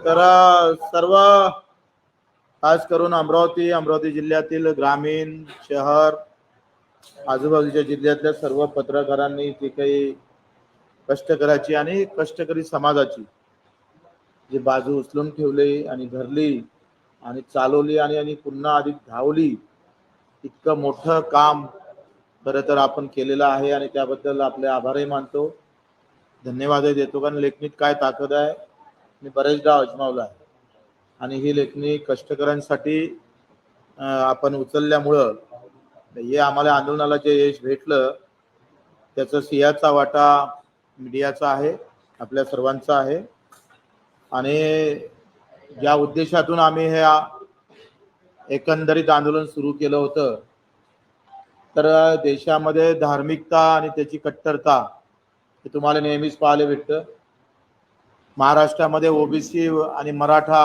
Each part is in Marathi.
तर सर्व खास करून अमरावती जिल्ह्यातील ग्रामीण शहर आजूबाजूच्या जिल्ह्यातल्या सर्व पत्रकारांनी जी काही कष्टकऱ्याची आणि कष्टकरी समाजाची जी बाजू उचलून ठेवली आणि धरली आणि चालवली आणि पुन्हा अधिक धावली, इतकं मोठं काम खरं तर आपण केलेलं आहे आणि त्याबद्दल आपले आभारही मानतो, धन्यवादही देतो. कारण लेखणीत काय ताकद आहे मी बरेचदा अजमावलं आहे आणि ही लेखणी कष्टकऱ्यांसाठी आपण उचलल्यामुळं हे आम्हाला आंदोलनाला जे यश भेटलं त्याचा सिंहाचा वाटा मीडियाचा आहे, आपल्या सर्वांचा आहे. आणि ज्या उद्देशातून आम्ही हे एकंदरीत आंदोलन सुरू केलं होतं, तर देशामध्ये धार्मिकता आणि त्याची कट्टरता हे तुम्हाला नेहमीच पाहायला भेटतं. महाराष्ट्रामध्ये ओबीसी आणि मराठा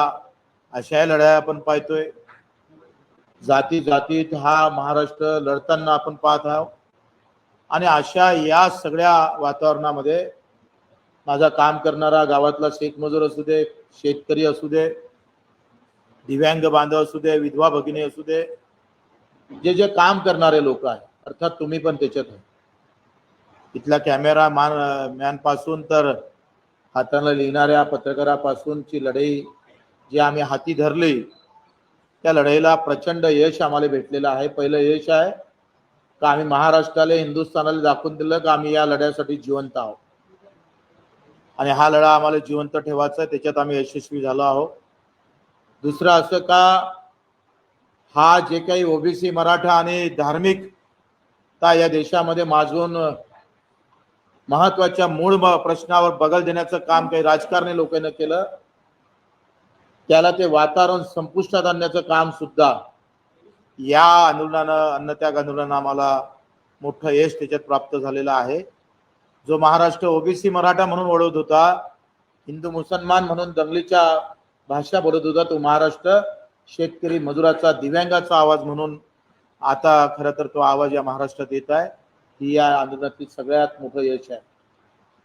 अशा लढाया आपण पाहतोय. जाती जातीत हा महाराष्ट्र लढताना आपण पाहत आहोत. आणि अशा या सगळ्या वातावरणामध्ये माझा काम करणारा गावातला शेतमजूर असू दे, शेतकरी असू दे, दिव्यांग बांधव असू दे, विधवा भगिनी असू दे, जे जे काम करणारे लोक आहेत, अर्थात तुम्ही पण त्याच्यात आहे. इथल्या कॅमेरा मॅन पासून तर हाताने लिहिणाऱ्या पत्रकारापासूनची लढाई जी आम्ही हाती धरली, त्या लढाईला प्रचंड यश आम्हाला भेटलेलं आहे. पहिलं यश आहे का आम्ही महाराष्ट्राला, हिंदुस्थानाला दाखवून दिलं का आम्ही या लढ्यासाठी जिवंत आहोत आणि हा लढा आम्हाला जिवंत ठेवायचा आहे, त्याच्यात आम्ही यशस्वी झालो आहोत. दुसरं असं का हा जे काही ओबीसी मराठा आणि धार्मिकता या देशामध्ये माजून महत्वाच्या मूळ प्रश्नावर बगल देण्याचं काम काही राजकारणी लोकांनी केलं, त्याला ते वातावरण संपुष्टात आणण्याचं काम सुद्धा या आंदोलनानं, अन्नत्याग आंदोलनानं आम्हाला मोठं यश त्याच्यात प्राप्त झालेलं आहे. जो महाराष्ट्र ओबीसी मराठा म्हणून ओळखत होता, हिंदू मुसलमान म्हणून दंगलीच्या भाषा बोलत होता, तो महाराष्ट्र शेतकरी मजुराचा, दिव्यांगाचा आवाज म्हणून आता खरं तर तो आवाज या महाराष्ट्रात येत आहे. ही या आंदोलनातील सगळ्यात मोठं यश आहे.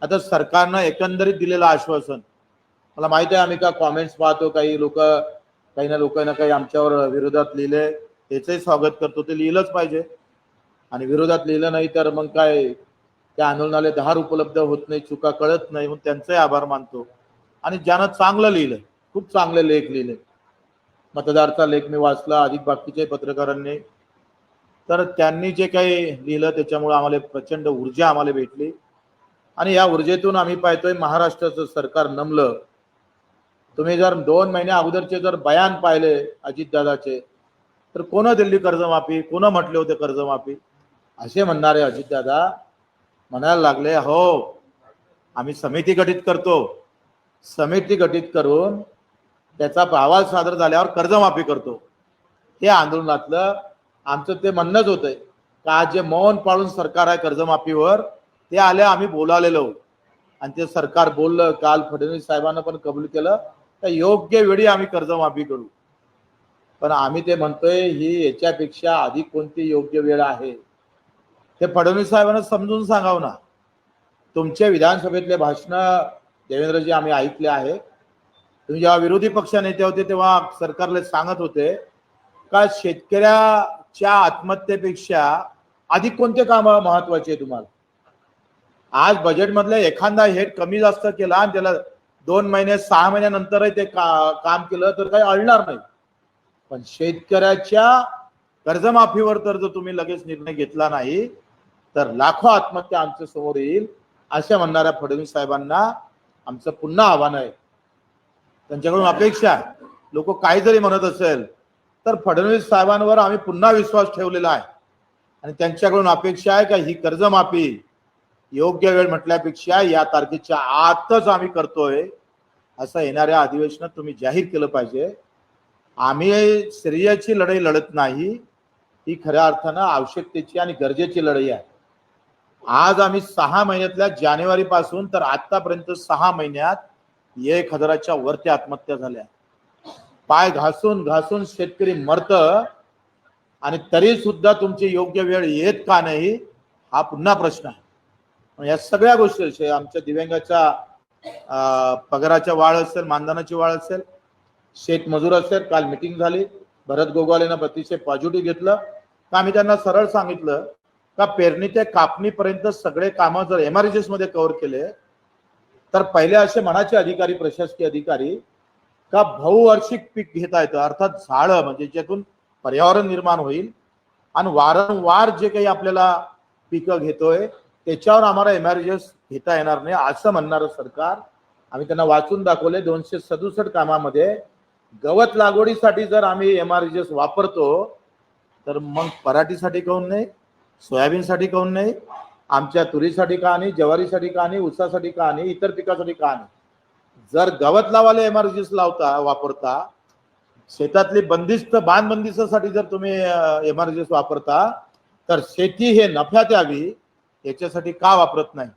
आता सरकारनं एकंदरीत दिलेलं आश्वासन, मला माहिती आहे आम्ही का कॉमेंट्स पाहतो, काही ना लोकांना काही आमच्यावर विरोधात लिहिले, त्याचंही स्वागत करतो, ते लिहिलंच पाहिजे. आणि विरोधात लिहिलं नाही तर मग काय त्या आंदोलनाला धार उपलब्ध होत नाही, चुका कळत नाही, म्हणून त्यांचंही आभार मानतो. आणि ज्यानं चांगलं लिहिलं, खूप चांगले लेख लिहिले, मतदारचा लेख मी वाचला, अधिक बाकीचे पत्रकारांनी, तर त्यांनी जे काही लिहिलं त्याच्यामुळे आम्हाला प्रचंड ऊर्जा आम्हाला भेटली. आणि या ऊर्जेतून आम्ही पाहतोय महाराष्ट्राचं सरकार नमलं. तुम्ही जर 2 महिन्या अगोदरचे जर बयान पाहिले अजितदादाचे, तर कोण दिल्ली कर्जमाफी, कोण म्हटले होते कर्जमाफी, असे म्हणणारे अजितदादा म्हणायला लागले, हो आम्ही समिती गठीत करतो, समिती गठीत करून त्याचा अहवाल सादर झाल्यावर कर्जमाफी करतो. हे आंदोलनातलं आमचं ते म्हणणंच होतंय का जे मौन पाळून सरकार आहे कर्जमाफीवर, ते आले आम्ही बोलावलेलो आणि ते सरकार बोललं. काल फडणवीस साहेबांना पण कबूल केलं तर योग्य वेळी आम्ही कर्जमाफी करू. पण आम्ही ते म्हणतोय ही याच्यापेक्षा अधिक कोणती योग्य वेळ आहे ते फडणवीस साहेबांना समजून सांगावं ना. तुमचे विधानसभेतले भाषण देवेंद्रजी आम्ही ऐकले आहे. तुम्ही जेव्हा विरोधी पक्ष नेते होते तेव्हा सरकारला सांगत होते का शेतकऱ्याच्या आत्महत्येपेक्षा अधिक कोणते काम महत्वाचे आहे तुम्हाला. आज बजेटमधले एखादा हेड कमी जास्त केला आणि त्याला 2 महिने 6 महिन्यानंतरही ते काम केलं तर काही अडणार नाही. पण शेतकऱ्याच्या कर्जमाफीवर तर जर तुम्ही लगेच निर्णय घेतला नाही तर लाखो आत्महत्या आमच्या समोर येईल, असे म्हणणाऱ्या फडणवीस साहेबांना आमचं पुन्हा आव्हान आहे. त्यांच्याकडून अपेक्षा आहे, लोक काही जरी म्हणत असेल तर फडणवीस साहेबांवर आम्ही पुन्हा विश्वास ठेवलेला आहे आणि त्यांच्याकडून अपेक्षा आहे का ही कर्जमाफी योग्य वेळ म्हटल्यापेक्षा या तारखेच्या आतच आम्ही करतोय, असं येणाऱ्या अधिवेशनात तुम्ही जाहीर केलं पाहिजे. आम्ही श्रेयाची लढाई लढत नाही, ही खऱ्या अर्थानं आवश्यकतेची आणि गरजेची लढाई आहे. आज आम्ही 6 महिन्यातल्या जानेवारी पासून तर आतापर्यंत 6 महिन्यात 1000च्या वरती आत्महत्या झाल्या. पाय घासून घासून शेतकरी मरत आणि तरी सुद्धा तुमची योग्य वेळ येत का नाही, हा पुन्हा प्रश्न आहे. या सगळ्या गोष्टी आमच्या दिव्यांगाच्या पगाराच्या वाढ असेल, मानधनाची वाढ असेल, शेतमजूर असेल. काल मिटिंग झाली, भरत गोगावलेनं अतिशय पॉझिटिव्ह घेतलं. तर आम्ही त्यांना सरळ सांगितलं का पेरणी ते कापणीपर्यंत सगळे कामं जर MRGS मध्ये कव्हर केले तर पहिले असे म्हणायचे अधिकारी, प्रशासकीय अधिकारी, का बहुवार्षिक पीक घेता येतं, अर्थात झाडं म्हणजे ज्यातून पर्यावरण निर्माण होईल आणि वारंवार जे काही आपल्याला पिकं घेतोय त्याच्यावर आम्हाला MRGS घेता येणार नाही असं म्हणणारं सरकार. आम्ही त्यांना वाचून दाखवले. 267 कामामध्ये गवत लागवडीसाठी जर आम्ही MRGS वापरतो तर मग पराठीसाठी काऊन नाही, सोयाबीनसाठी काऊन नाही, आमच्या तुरीसाठी का नाही, ज्वारीसाठी का नाही, ऊसासाठी का नाही, इतर पिकासाठी का नाही. जर गवत लावायला MRGS लावता वापरता, शेतातली बंदिस्त बांधबंदिस्तासाठी जर तुम्ही MRGS वापरता तर शेती हे नफ्यात यावी याच्यासाठी का वापरत नाही.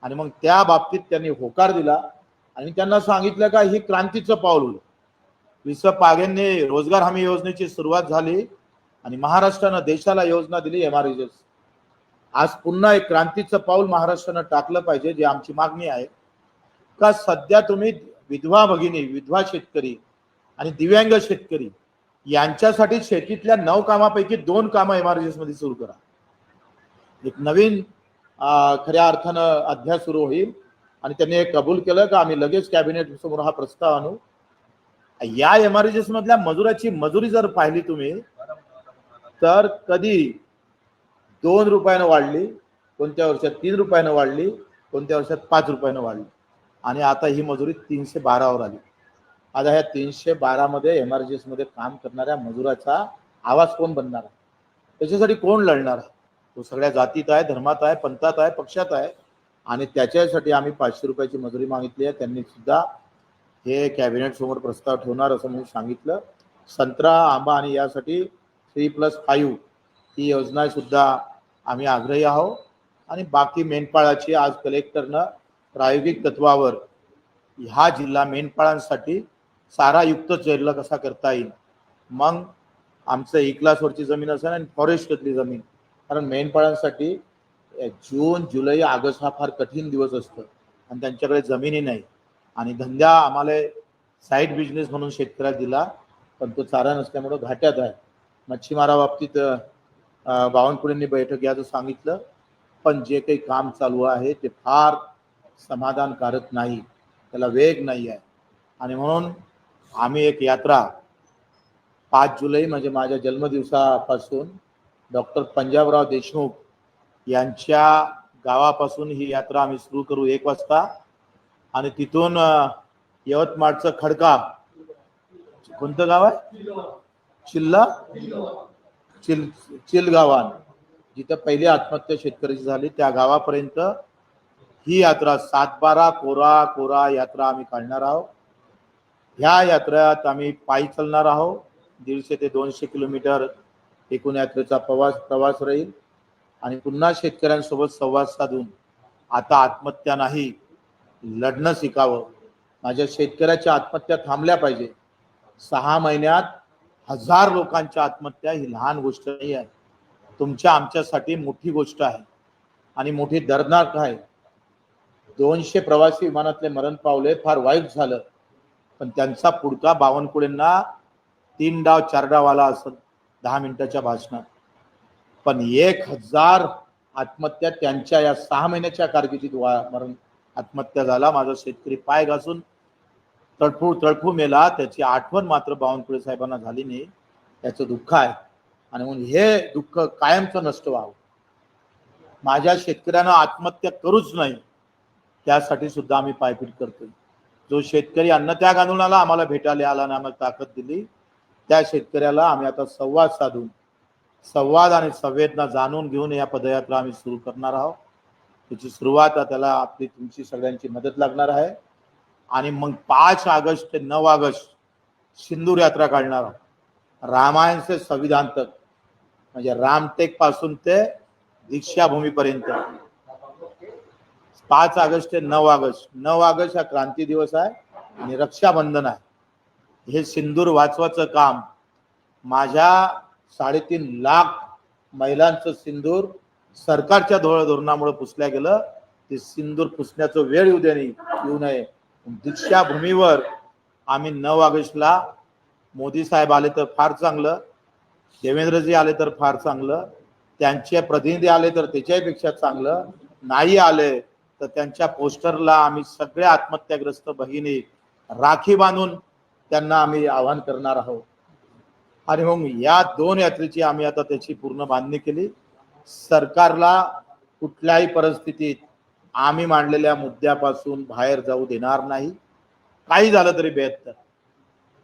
आणि मग त्या बाबतीत त्यांनी होकार दिला आणि त्यांना सांगितलं का ही क्रांतीचं पाऊल होईल. विस पागेंनी रोजगार हमी योजनेची सुरुवात झाली आणि महाराष्ट्रानं देशाला योजना दिली MRGS. आज पुन्हा एक क्रांतीचं पाऊल महाराष्ट्रानं टाकलं पाहिजे. जी आमची मागणी आहे का सध्या तुम्ही विधवा भगिनी, विधवा शेतकरी आणि दिव्यांग शेतकरी यांच्यासाठी शेतीतल्या 9 कामापैकी 2 कामं MRGS मध्ये सुरू करा. एक नवीन खऱ्या अर्थानं अध्याय सुरू होईल आणि त्यांनी हे कबूल केलं का आम्ही लगेच कॅबिनेट समोर हा प्रस्ताव आणू. या MRGS मधल्या मजुराची मजुरी जर पाहिली तुम्ही तर कधी 2 रुपयानं वाढली, कोणत्या वर्षात 3 रुपयानं वाढली, कोणत्या वर्षात 5 रुपयानं वाढली आणि आता ही मजुरी 312 वर आली. आता ह्या 312 मध्ये MRGS मध्ये काम करणाऱ्या मजुराचा आवाज कोण बनणार आहे, त्याच्यासाठी कोण लढणार आहे. तो सगळ्या जातीत आहे, धर्मात आहे, पंथात आहे, पक्षात आहे आणि त्याच्यासाठी आम्ही 500 रुपयाची मजुरी मागितली आहे. त्यांनी सुद्धा हे कॅबिनेट समोर प्रस्ताव ठेवणार असं म्हणून सांगितलं. संत्रा, आंबा आणि यासाठी 3+5 ही योजना सुद्धा आम्ही आग्रही आहोत. आणि बाकी मेंढपाळाची आज कलेक्टरनं प्रायोगिक तत्वावर ह्या जिल्हा मेंढपाळांसाठी चारायुक्त चेरला कसा करता येईल. मग आमचं E-क्लास वरची जमीन असेल आणि फॉरेस्टतली जमीन, कारण मेंढपाळांसाठी जून, जुलै, ऑगस्ट हा फार कठीण दिवस असतो आणि त्यांच्याकडे जमिनी नाही आणि धंदा आम्हाला साईड बिझनेस म्हणून शेतकऱ्याला दिला पण तो चारा नसल्यामुळे घाट्यात आहे. मच्छीमारा बाबतीत बावनकुळेंनी बैठक घ्यायचं सांगितलं पण जे काही काम चालू आहे ते फार समाधानकारक नाही, त्याला वेग नाही आहे. आणि म्हणून आम्ही एक यात्रा 5 जुलै म्हणजे माझ्या जन्मदिवसापासून डॉक्टर पंजाबराव देशमुख यांच्या गावापासून ही यात्रा आम्ही सुरू करू 1 वाजता आणि तिथून यवतमाळचं खडका, कोणतं गाव आहे, चिल्ला चिलगावान, जिथं पहिली आत्महत्या शेतकऱ्याची झाली त्या गावापर्यंत ही यात्रा 7-12 कोरा कोरा यात्रा आम्ही काढणार आहोत. ह्या यात्रेत आम्ही पायी चालणार आहोत. 150 ते 200 किलोमीटर एकूण यात्रेचा प्रवास राहील आणि पुन्हा शेतकऱ्यांसोबत संवाद साधून आता आत्महत्या नाही, लढणं शिकावं. माझ्या शेतकऱ्याच्या आत्महत्या थांबल्या पाहिजे. 6 महिन्यात 1000 लोकांच्या आत्महत्या ही लहान गोष्ट नाही आहे. तुमच्या आमच्यासाठी मोठी गोष्ट आहे आणि मोठी दर्दनाक आहे. 200 प्रवासी विमानातले मरण पावले, फार वाईट झालं पण त्यांचा पुढका बावनकुळेंना 3 डाव 4 डाव आला असं 10 मिनिटाच्या भाषणात. पण 1000 आत्महत्या त्यांच्या या 6 महिन्याच्या कारकिर्दीत मरण आत्महत्या झाला. माझा शेतकरी पाय घासून तळफू मेला, त्याची आठवण मात्र बावनकुळे साहेबांना झाली नाही. त्याचं दुःख आहे आणि म्हणून हे दुःख कायमचं नष्ट व्हावं. माझ्या शेतकऱ्यांना आत्महत्या करूच नाही त्यासाठी सुद्धा आम्ही पायपीट करतोय. जो शेतकरी अन्नत्याग आंदोलनाला आम्हाला भेटायला आला आणि आम्हाला ताकद दिली त्या शेतकऱ्याला आम्ही आता संवाद साधून संवाद आणि संवेदना जाणून घेऊन या पदयात्रा आम्ही सुरू करणार आहोत. त्याची सुरुवात त्याला आपली तुमची सगळ्यांची मदत लागणार आहे आणि मग 5 ऑगस्ट ते 9 ऑगस्ट सिंदूर यात्रा काढणार आहोत. रामायण से संविधान तक म्हणजे रामटेक पासून ते दीक्षाभूमीपर्यंत 5 ऑगस्ट ते 9 ऑगस्ट. 9 ऑगस्ट हा क्रांती दिवस आहे आणि रक्षाबंधन आहे. हे सिंदूर वाचवायचं काम माझ्या 3.5 लाख महिलांचं सिंदूर सरकारच्या धोरणामुळे पुसल्या गेलं. ते सिंदूर पुसण्याचं वेळ येऊ नये. दीक्षाभूमीवर आम्ही 9 ऑगस्टला मोदी साहेब आले तर फार चांगलं, देवेंद्रजी आले तर फार चांगलं, त्यांचे प्रतिनिधी आले तर त्याच्यापेक्षा चांगलं, नाही आले तर त्यांच्या पोस्टरला आम्ही सगळ्या आत्महत्याग्रस्त भगिनी राखी बांधून त्यांना आम्ही आवाहन करणार आहोत. आणि मग या 2 यात्रेची आम्ही आता त्याची पूर्ण बांधणी केली. सरकारला कुठल्याही परिस्थितीत आम्ही मांडलेल्या मुद्द्यापासून बाहेर जाऊ देणार नाही. काही झालं तरी बेहत्तर.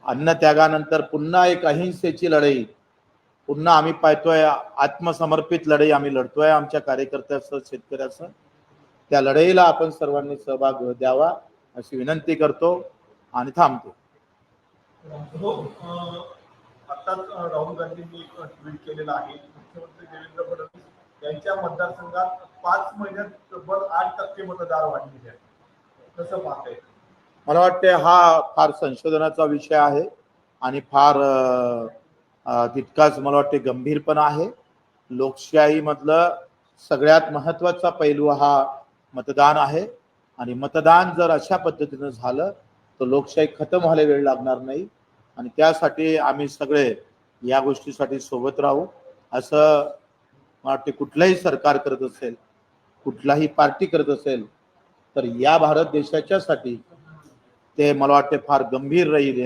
अन्न त्यागानंतर पुन्हा एक अहिंसेची लढाई पुन्हा आम्ही पाहतोय, आत्मसमर्पित लढाई आम्ही लढतोय आमच्या कार्यकर्त्यासह शेतकऱ्यासह. त्या लढाईला आपण सर्वांनी सहभाग द्यावा अशी विनंती करतो आणि थांबतो. आताच राहुल गांधींनी एक ट्विट केलेलं आहे, मुख्यमंत्री देवेंद्र फडणवीस यांच्या मतदारसंघात 5 महिन्यात तब्बल 8% मतदार वाढलेले आहेत. कसं पाहताय? मला वाटते हा फार संशोधनाचा विषय आहे आणि फार तितकाच मला वाटते गंभीर पण आहे. लोकशाही मधलं सगळ्यात महत्वाचा पैलू हा मतदान आहे आणि मतदान जर अशा पद्धतीनं झालं तर लोकशाही खतम व्हायला वेळ लागणार नाही. आणि त्यासाठी आम्ही सगळे या गोष्टीसाठी सोबत राहू असं मला वाटते. कुठलंही सरकार करत असेल, कुठलाही पार्टी करत असेल तर या भारत देशाच्यासाठी ते मला वाटते फार गंभीर राहील.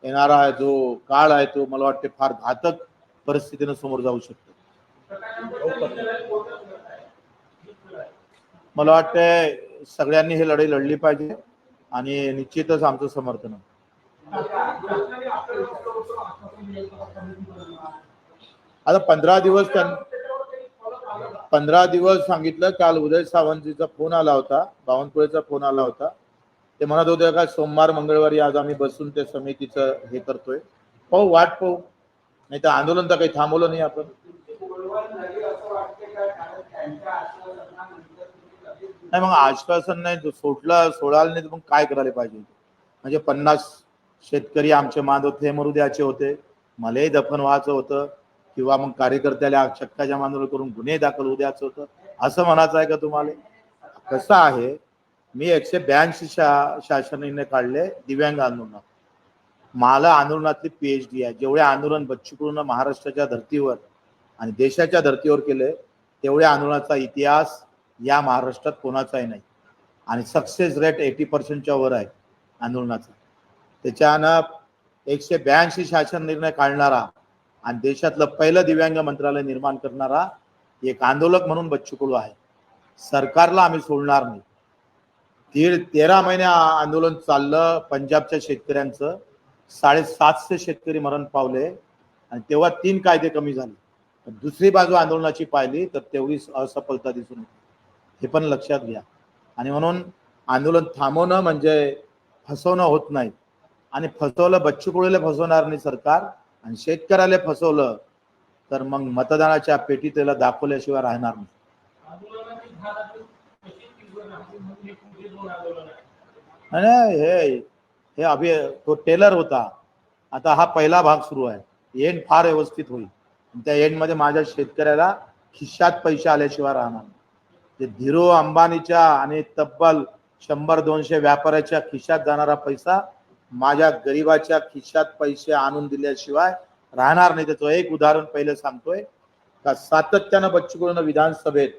येणारा जो काळ आहे तो मला वाटते फार घातक परिस्थितीनं समोर जाऊ शकतो. मला वाटते सगळ्यांनी ही लढाई लढली पाहिजे आणि निश्चितच आमचं समर्थन आहे. आता 15 दिवस सांगितलं. काल उदय सावंतजीचा फोन आला होता, बावनकुळेचा फोन आला होता. ते म्हणत होते का सोमवार मंगळवारी आज आम्ही बसून त्या समितीचं हे करतोय. पाहू, वाट पाहू. नाही तर आंदोलन तर काही थांबवलं नाही आपण. नाही मग आश्वासन नाही सोडायला नाही तर मग काय करायला पाहिजे? म्हणजे 50 शेतकरी आमचे मानवत हे मरू द्यायचे होते, मलाही दफन व्हायचं होतं, किंवा मग कार्यकर्त्याला चक्काच्या मांजर करून गुन्हे दाखल होऊ द्यायचं होतं, असं म्हणायचं आहे का तुम्हाला? कसं आहे, मी 182 शासन निर्णय काढले दिव्यांग आंदोलनात. मला आंदोलनातली PhD आहे. जेवढे आंदोलन बच्चू कडूंना महाराष्ट्राच्या धर्तीवर आणि देशाच्या धर्तीवर केले तेवढ्या आंदोलनाचा इतिहास या महाराष्ट्रात कोणाचाही नाही. आणि सक्सेस रेट 80% वर आहे आंदोलनाचा. त्याच्यानं 182 शासन निर्णय काढणारा आणि देशातलं पहिलं दिव्यांग मंत्रालय निर्माण करणारा एक आंदोलक म्हणून बच्चू कडू आहे. सरकारला आम्ही सोडणार नाही. 13 महिने आंदोलन चाललं पंजाबच्या शेतकऱ्यांचं. 750 शेतकरी मरण पावले आणि तेव्हा 3 कायदे कमी झाले. दुसरी बाजू आंदोलनाची पाहिली तर तेवढी असफलता दिसून येते. हे पण लक्षात घ्या. आणि म्हणून आंदोलन थांबवणं म्हणजे फसवणं होत नाही. आणि फसवलं, बच्चू कडूला फसवणार नाही सरकार, आणि शेतकऱ्याला फसवलं तर मग मतदानाच्या पेटी त्याला दाखवल्याशिवाय राहणार नाही. हे अभि तो टेलर होता. आता हा पहिला भाग सुरू आहे. एंड फार व्यवस्थित होईल. त्या एंड मध्ये माझ्या शेतकऱ्याला खिशात पैसे आल्याशिवाय राहणार. जे धीरू अंबानीच्या आणि तब्बल 100-200 व्यापाऱ्याच्या खिशात जाणारा पैसा माझ्या गरीबाच्या खिशात पैसे आणून दिल्याशिवाय राहणार नाही. त्याचं एक उदाहरण पहिले सांगतोय का सातत्यानं बच्चू कडूंना विधानसभेत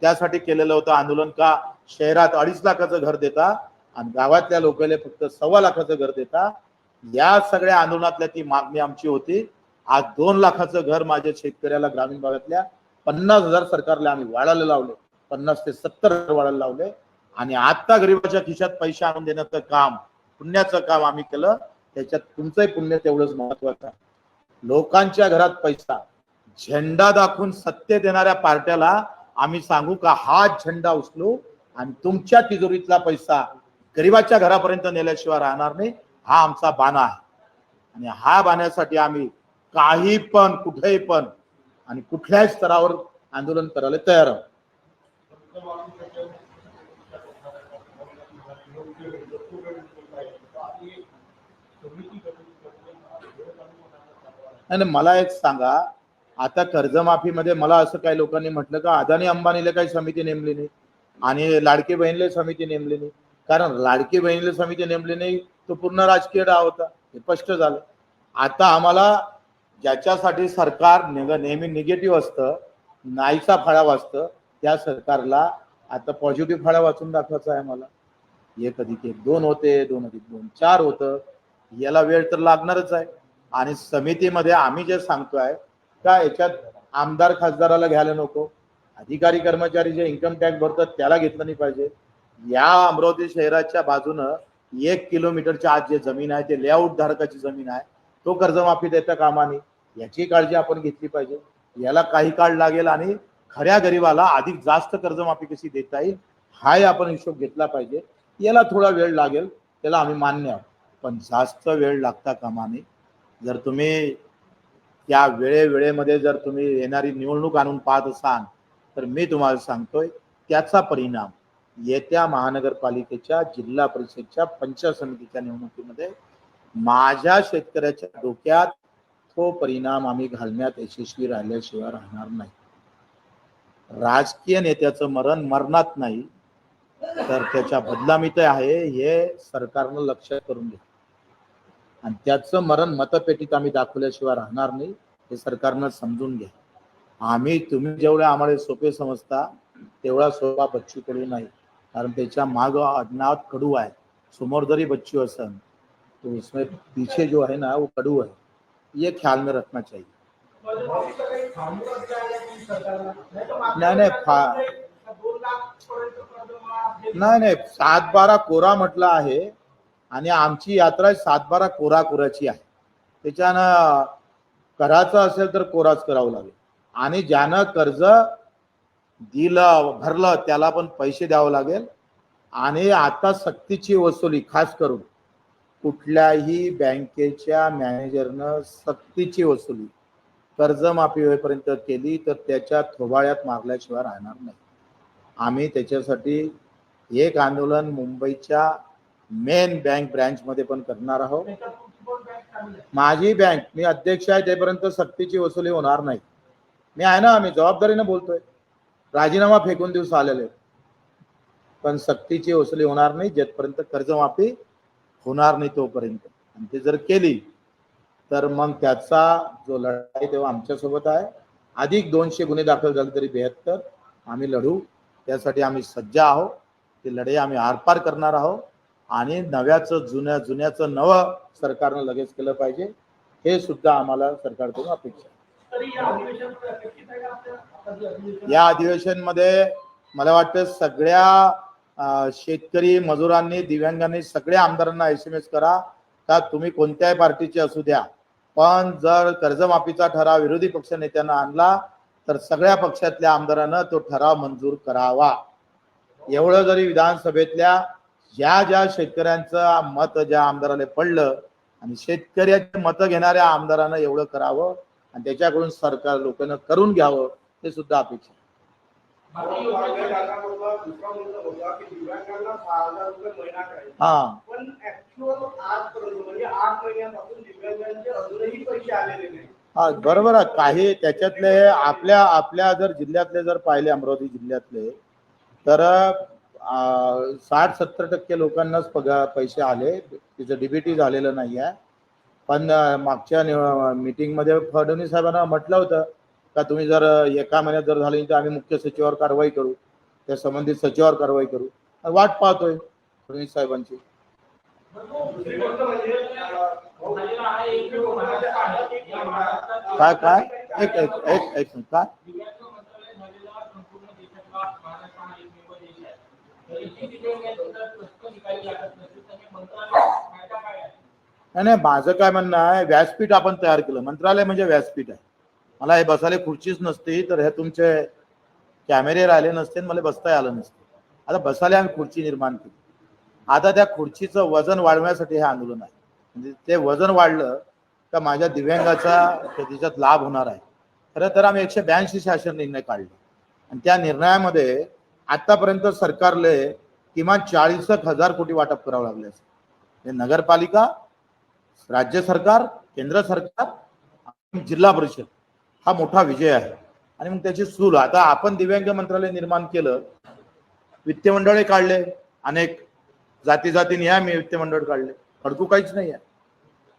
त्यासाठी केलेलं होतं आंदोलन का शहरात 2.5 लाखाचं घर देता आणि गावातल्या लोकांना फक्त 1.25 लाखाचं घर देता. या सगळ्या आंदोलनातल्या ती मागणी आमची होती. आज 2 लाखाचं घर माझ्या शेतकऱ्याला ग्रामीण भागातल्या 50,000 सरकारला आम्ही वाढायला लावले. 50 ते 70 वाढायला लावले. आणि आता गरीबाच्या खिशात पैसे आणून देण्याचं काम, पुण्याचं काम आम्ही केलं. त्याच्यात तुमचंही पुण्य तेवढंच महत्वाचं आहे. लोकांच्या घरात पैसा झेंडा दाखवून सत्तेत येणाऱ्या पार्ट्याला आम्ही सांगू का हा झेंडा उचलू आणि तुमच्या तिजोरीतला पैसा गरीबाच्या घरापर्यंत नेल्याशिवाय राहणार नाही. हा आमचा बाणा आहे. आणि हा बाण्यासाठी आम्ही काही पण कुठेही पण आणि कुठल्याही स्तरावर आंदोलन करायला तयार आहोत. आणि मला एक सांगा, आता कर्जमाफीमध्ये मला असं काही लोकांनी म्हटलं का अदानी अंबानीला काही समिती नेमली नाही. आणि लाडकी बहिणीला समिती नेमली नाही, कारण लाडकी बहिणीला समिती नेमली नाही तो पूर्ण राजकीय डाव होता, हे स्पष्ट झालं. आता आम्हाला ज्याच्यासाठी सरकार नेहमी निगेटिव्ह असतं, नाहीचा फळा वाचतं, त्या सरकारला आता पॉझिटिव्ह फळा वाचून दाखवायचा आहे मला. 1+1=2 होते, 2+2 4 होतं. याला वेळ तर लागणारच आहे. आणि समितीमध्ये आम्ही जे सांगतोय का याच्यात आमदार खासदाराला घ्यायला नको, अधिकारी कर्मचारी जे इन्कम टॅक्स भरतात त्याला घेतलं नाही पाहिजे. या अमरावती शहराच्या बाजूनं 1 किलोमीटरच्या आत जे जमीन आहे ते लेआउट धारकाची जमीन आहे, तो कर्जमाफी देता कामा नये, याची काळजी आपण घेतली पाहिजे. याला काही काळ लागेल आणि खऱ्या गरीबाला अधिक जास्त कर्जमाफी कशी देता येईल हाही आपण हिशोब घेतला पाहिजे. याला थोडा वेळ लागेल, त्याला आम्ही मान्य आहोत, पण जास्त वेळ लागता कामा नये. जर तुम्ही या वेळेमध्ये जर तुम्ही येणारी निवडणूक आणून पाहत असाल तर मी तुम्हाला सांगतोय त्याचा परिणाम येत्या महानगरपालिकेच्या, जिल्हा परिषदच्या, पंचायत समितीच्या निवडणुकीमध्ये माझ्या शेतकऱ्याच्या डोक्यात तो परिणाम आम्ही घालण्यात यशस्वी राहिल्याशिवाय राहणार नाही. राजकीय नेत्याचं मरण मरणात नाही तर त्याच्या बदनामीत आहे, हे सरकारनं लक्षात करून घ्या. आणि त्याचं मरण मतपेटीत आम्ही दाखवल्याशिवाय राहणार नाही, हे सरकारनं समजून घ्या. तुम्ही जेवढे आम्हाला सोपे समजता तेवढा सोपा बच्चू कडू नाही, कारण त्याच्या माग आडनाव कडू आहे. समोर जरी बच्चू असन तो उसमें पीछे जो है ना वो कडू है, ये ख्याल में रखना चाहिए. नाही 7-12 कोरा म्हटलं आहे आणि आमची यात्रा 7-12 कोराची आहे. त्याच्यानं करायचं असेल तर कोराच करावं लागेल. आणि ज्यानं कर्ज दिलं भरलं त्याला पण पैसे द्यावं लागेल. आणि आता सक्तीची वसुली, खास करून कुठल्याही बँकेच्या मॅनेजरनं सक्तीची वसुली कर्जमाफी होईपर्यंत केली तर त्याच्या थोबाळ्यात मारल्याशिवाय राहणार नाही. आम्ही त्याच्यासाठी एक आंदोलन मुंबईच्या मेन बँक ब्रँच मध्ये पण करणार आहोत. माझी बँक, मी अध्यक्ष आहे तेपर्यंत सक्तीची वसुली होणार नाही. मी आहे ना, आम्ही जबाबदारीने बोलतोय. राजीनामा फेकून दिवस आलेले, पण सक्तीची वसुली होणार नाही जेपर्यंत कर्जमाफी होणार नाही तोपर्यंत. आणि ते जर केली तर मग त्याचा जो लढाई तेव्हा आमच्यासोबत आहे. अधिक 200 गुन्हे दाखल झाले तरी 72 आम्ही लढू, त्यासाठी आम्ही सज्ज आहोत. ते लढाई आम्ही आरपार करणार आहोत. आणि नव्याचं जुन्याचं नवं सरकारनं लगेच केलं पाहिजे, हे सुद्धा आम्हाला सरकारकडून अपेक्षा आहे. या अधिवेशनमध्ये मला वाटतं सगळ्या शेतकरी मजुरांनी, दिव्यांगांनी, सगळ्या आमदारांना SMS करा का तुम्ही कोणत्याही पार्टीचे असू द्या, पण जर कर्जमाफीचा ठराव विरोधी पक्ष नेत्यांना आणला तर सगळ्या पक्षातल्या आमदारांना तो ठराव मंजूर करावा. एवढं जरी विधानसभेतल्या ज्या शेतकऱ्यांचं मत ज्या आमदाराला पडलं आणि शेतकऱ्याचे मत घेणाऱ्या आमदारांना एवढं करावं आणि त्याच्याकडून सरकार लोकांना करून घ्यावं, हे सुद्धा अपेक्षा. हा बरोबर आहे. काही त्याच्यातले आपल्या जर जिल्ह्यातले जर पाहिले, अमरावती जिल्ह्यातले, तर 60-70% लोकांनाच पैसे आले, तिचं डीबीटी झालेलं नाही आहे. पण मागच्या मीटिंग मध्ये फडणवीस साहेबांना म्हटलं होतं का तुम्ही जर एका महिन्यात जर झाले तर आम्ही मुख्य सचिवावर कारवाई करू, त्या संबंधित सचिवावर कारवाई करू. वाट पाहतोय फडणवीस साहेबांची. काय एक काय नाही, माझं काय म्हणणं आहे, व्यासपीठ आपण तयार केलं. मंत्रालय म्हणजे व्यासपीठ आहे. मला हे बसायला खुर्चीच नसती तर हे तुमचे कॅमेरे राहिले नसते, मला बसता आलं नसतं. आता बसायला आम्ही खुर्ची निर्माण केली. आता त्या खुर्चीचं वजन वाढवण्यासाठी हे आंदोलन आहे. म्हणजे ते वजन वाढलं का माझ्या दिव्यांगाचा त्याच्यात लाभ होणार आहे. खरं तर आम्ही 182 शासन निर्णय काढले आणि त्या निर्णयामध्ये आतापर्यंत सरकारले किमान 40,000 कोटी वाटप करावं लागले असेल. नगरपालिका, राज्य सरकार, केंद्र सरकार, जिल्हा परिषद, हा मोठा विजय आहे. आणि मग त्याची सूल आता आपण दिव्यांग मंत्रालय निर्माण केलं वित्त मंडळे काढले, अनेक जाती जातीने मी वित्त मंडळ काढले, खडकू काहीच नाही आहे.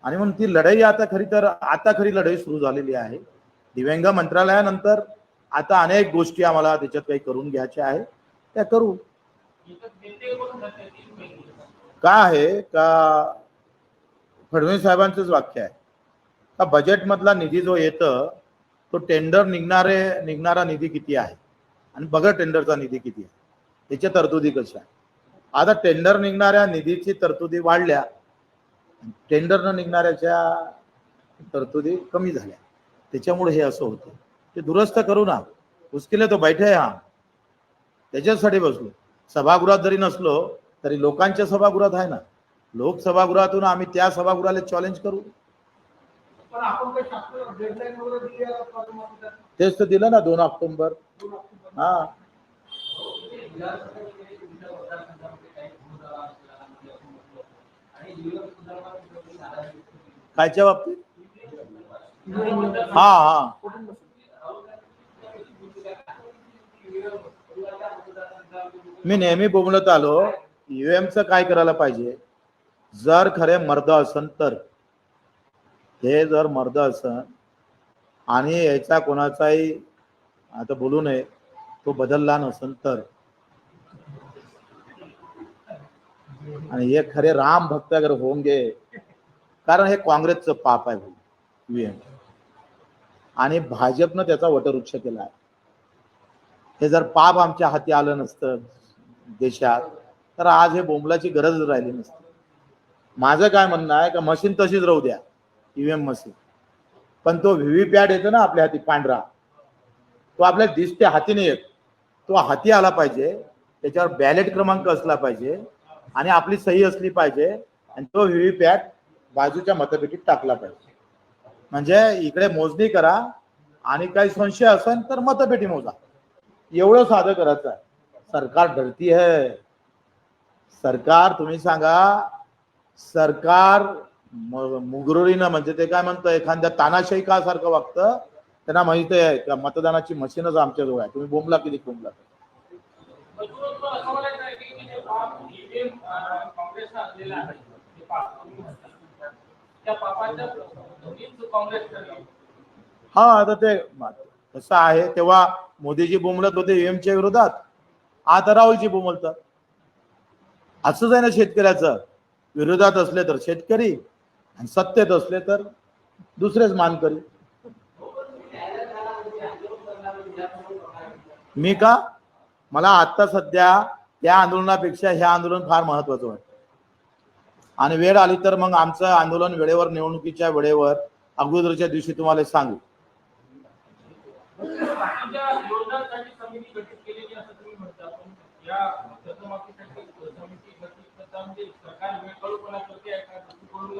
आणि म्हणून ती लढाई आता खरी लढाई सुरू झालेली आहे. दिव्यांग मंत्रालयानंतर आता अनेक गोष्टी आम्हाला त्याच्यात काही करून घ्यायच्या आहे, त्या करू. काय आहे का फडणवीस साहेबांचंच वाक्य आहे का बजेटमधला निधी जो येतं तो टेंडर निघणारा निधी किती आहे आणि बगर टेंडरचा निधी किती आहे, त्याच्या तरतुदी कशा आहे. आता टेंडर निघणाऱ्या निधीची तरतुदी वाढल्या, टेंडर न निघणाऱ्याच्या तरतुदी कमी झाल्या, त्याच्यामुळे हे असं होतं. ते दुरुस्त करू ना, उसके लिए तो बैठे हा, त्याच्यासाठी बसलो. सभागृहात जरी नसलो तरी लोकांच्या सभागृहात आहे ना, लोकसभागृहातून आम्ही त्या सभागृहाला चॅलेंज करू. तेच तर दिलं ना 2 ऑक्टोबर. हा, कायच्या बाबतीत? हा हा, मी नेहमी बोलत आलो, ईव्हीएमचं काय करायला पाहिजे, जर खरे मर्द असन तर हे जर मर्द असन आणि याचा कोणाचाही आता बोलू नये तो बदलला नसन तर, आणि हे खरे राम भक्त अगर होंगे, कारण हे काँग्रेसचं पाप आहे ईव्हीएम, आणि भाजपनं त्याचा वटवृक्ष केला आहे. हे जर पाप आमच्या हाती आलं नसतं देशात तर आज हे बोंबलाची गरज राहिली नसती. माझं काय म्हणणं आहे का मशीन तशीच राहू द्या, ईव्हीएम मशीन, पण तो व्हीव्हीपॅट येतो ना आपल्या हाती पांढरा, तो आपल्याला दिसते हाती नाही येत, तो हाती आला पाहिजे, त्याच्यावर बॅलेट क्रमांक असला पाहिजे आणि आपली सही असली पाहिजे, आणि तो व्हीव्हीपॅट बाजूच्या मतपेटीत टाकला पाहिजे. म्हणजे इकडे मोजणी करा आणि काही संशय असेल तर मतपेटी मोजा, एवढं साधं करायचं आहे. सरकार डरती है, सरकार, तुम्ही सांगा, सरकार मुगरुरीनं, म्हणजे ते काय म्हणतं, एखाद्या तानाशाही का सारखं वागतं. त्यांना माहित आहे का मतदानाची मशीनच आमच्याजवळ आहे, तुम्ही बोंबला किती बोंबला. हा, आता ते कसं आहे, तेव्हा मोदीजी बोंबलत होते ईव्हीएमच्या विरोधात, आता राहुलजी बोंबलतात. असंच आहे ना, शेतकऱ्याचं विरोधात असले तर शेतकरी आणि सत्तेत असले तर दुसरेच मानकरी. मी का, मला आता सध्या त्या आंदोलनापेक्षा हे आंदोलन फार महत्वाचं वाटतं, आणि वेळ आली तर मग आमचं आंदोलन वेळेवर, निवडणुकीच्या वेळेवर अगोदरच्या दिवशी तुम्हाला सांगू.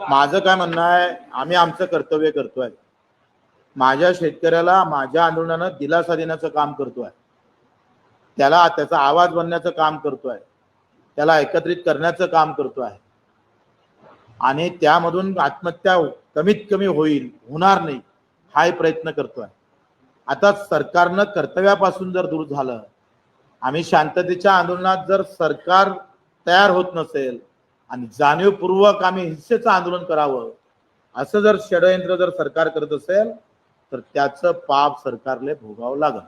माझं काय म्हणणं आहे, आम्ही आमचं कर्तव्य करतोय. माझ्या शेतकऱ्याला माझ्या आंदोलनानं दिलासा देण्याचं काम करतोय, त्याला त्याचा आवाज बनण्याचं काम करतोय, त्याला एकत्रित करण्याचं काम करतोय, आणि त्यामधून आत्महत्या कमीत कमी होणार नाही हाही प्रयत्न करतोय. आता सरकारनं कर्तव्यापासून जर दूर झालं, आम्ही शांततेच्या आंदोलनात जर सरकार तयार होत नसेल आणि जाणीवपूर्वक आम्ही हिंसेचं आंदोलन करावं असं जर षडयंत्र जर सरकार करत असेल तर त्याचं पाप सरकारला भोगावं लागेल.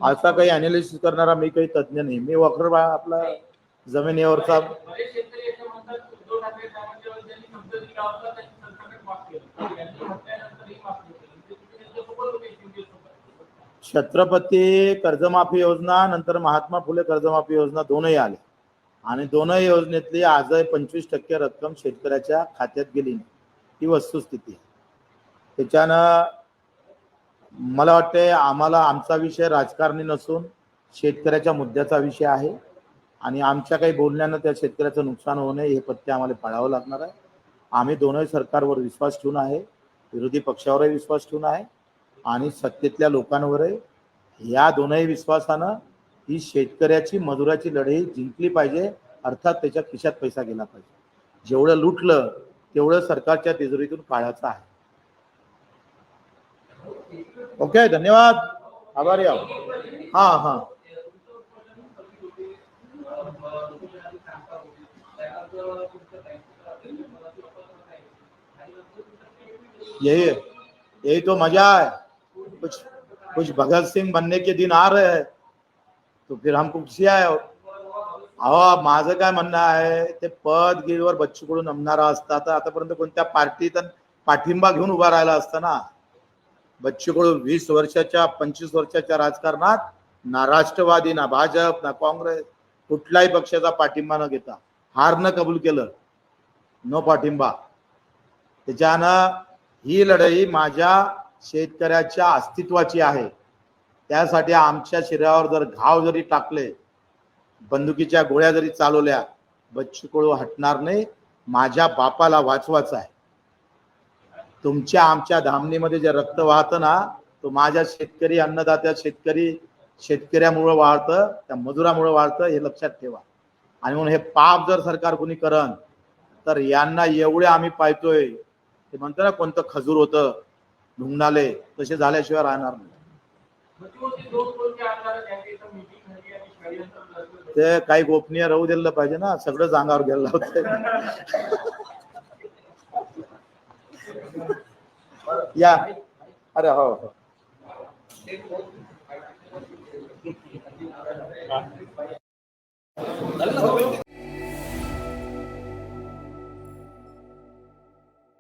असा काही अनालिसिस करणारा मी काही तज्ञ नाही, मी वखर आपला जमिनीवरचा. छत्रपती कर्जमाफी योजना, नंतर महात्मा फुले कर्जमाफी योजना दोनही आले, आणि दोनही योजनेतली आजही 25% रक्कम शेतकऱ्याच्या खात्यात गेली नाही, ही वस्तुस्थिती आहे. त्याच्यानं मला वाटते आम्हाला आमचा विषय राजकारणी नसून शेतकऱ्याच्या मुद्द्याचा विषय आहे, आणि आमच्या काही बोलण्यानं त्या शेतकऱ्याचं नुकसान होऊ नये हे पथ्य आम्हाला पाळावं लागणार आहे. आम्ही दोनही सरकारवर विश्वास ठेवून आहे, विरोधी पक्षावरही विश्वास ठेवून आहे, आणि सत्तेतल्या लोकांवरही. या दोनही विश्वासानं ही शेतकऱ्याची मजुराची लढाई जिंकली पाहिजे, अर्थात त्याच्या खिशात पैसा गेला पाहिजे. जेवढं लुटलं तेवढं सरकारच्या तिजोरीतून काढायचं आहे. ओके, धन्यवाद, आभारी आहो. हा हा यही यही तो मजा है. कुछ कुछ भगत सिंग बनने के दिन आ रहे हैं, तो फिर हमको खुशी आहे. अहो, माझं काय म्हणणं आहे, ते पद गिरीवर बच्चू कडू नमणारा असता तर आतापर्यंत कोणत्या पार्टीत पाठिंबा घेऊन उभा राहिला असता ना. बच्चू कडू 20 वर्षाच्या 25 वर्षाच्या राजकारणात ना राष्ट्रवादी, ना भाजप, ना काँग्रेस, कुठल्याही पक्षाचा पाठिंबा न घेता हारनं कबूल केलं, नो पाठिंबा. त्याच्यानं ही लढाई माझ्या शेतकऱ्याच्या अस्तित्वाची आहे. त्यासाठी आमच्या शरीरावर जर घाव जरी टाकले, बंदुकीच्या गोळ्या जरी चालवल्या, बच्चू कडू हटणार नाही. माझ्या बापाला वाचवायचं आहे. तुमच्या आमच्या धामणीमध्ये जे रक्त वाहतं ना, तो माझ्या शेतकरी अन्नदात्या शेतकऱ्यामुळे वाहतं, त्या मजुरामुळे वाहतं, हे लक्षात ठेवा. आणि म्हणून हे पाप जर सरकार कोणी करण, तर यांना एवढे आम्ही पाहतोय, ते म्हणतो ना कोणतं खजूर होतं ढुंगणाले, तसे झाल्याशिवाय राहणार नाही. ते काही गोपनीय राहू दिलं पाहिजे ना, सगळं अंगावर गेलं होतं. या, अरे हो.